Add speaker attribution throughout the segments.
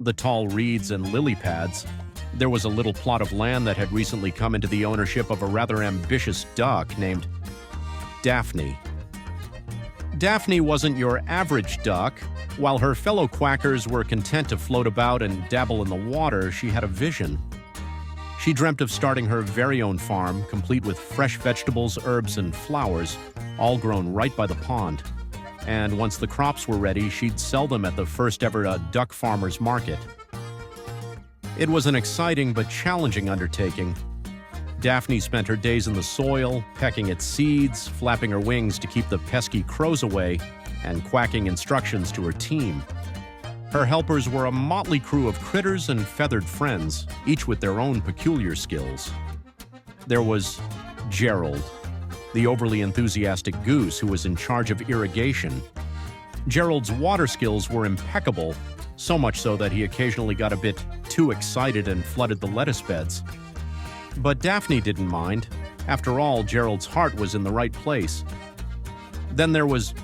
Speaker 1: the tall reeds and lily pads, there was a little plot of land that had recently come into the ownership of a rather ambitious duck named Daphne. Daphne wasn't your average duck. While her fellow quackers were content to float about and dabble in the water, she had a vision. She dreamt of starting her very own farm, complete with fresh vegetables, herbs, and flowers, all grown right by the pond. And once the crops were ready, she'd sell them at the first ever duck farmers market. It was an exciting but challenging undertaking. Daphne spent her days in the soil, pecking at seeds, flapping her wings to keep the pesky crows away, and quacking instructions to her team. Her helpers were a motley crew of critters and feathered friends, each with their own peculiar skills. There was Gerald, the overly enthusiastic goose who was in charge of irrigation. Gerald's water skills were impeccable, so much so that he occasionally got a bit too excited and flooded the lettuce beds. But Daphne didn't mind. After all, Gerald's heart was in the right place. Then there was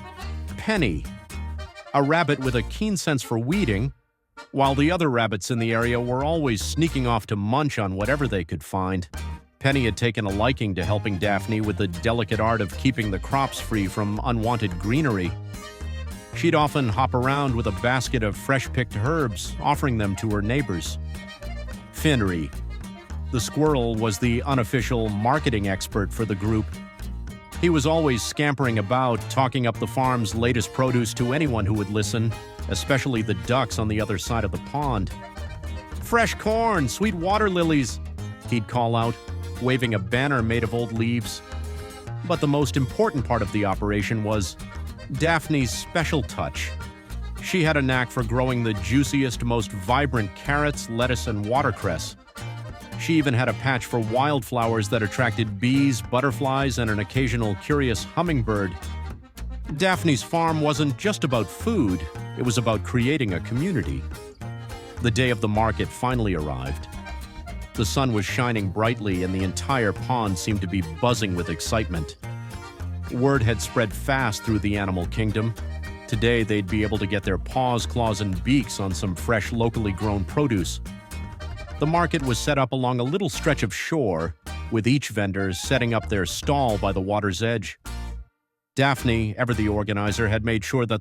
Speaker 1: Penny, a rabbit with a keen sense for weeding, while the other rabbits in the area were always sneaking off to munch on whatever they could find. Penny had taken a liking to helping Daphne with the delicate art of keeping the crops free from unwanted greenery. She'd often hop around with a basket of fresh-picked herbs, offering them to her neighbors. Finnery, the squirrel, was the unofficial marketing expert for the group. He was always scampering about, talking up the farm's latest produce to anyone who would listen, especially the ducks on the other side of the pond. "Fresh corn, sweet water lilies," he'd call out, waving a banner made of old leaves. But the most important part of the operation was Daphne's special touch. She had a knack for growing the juiciest, most vibrant carrots, lettuce, and watercress. She even had a patch for wildflowers that attracted bees, butterflies, and an occasional curious hummingbird. Daphne's farm wasn't just about food, it was about creating a community. The day of the market finally arrived. The sun was shining brightly and the entire pond seemed to be buzzing with excitement. Word had spread fast through the animal kingdom. Today they'd be able to get their paws, claws, and beaks on some fresh, locally grown produce. The market was set up along a little stretch of shore, with each vendor setting up their stall by the water's edge. Daphne, ever the organizer, had made sure that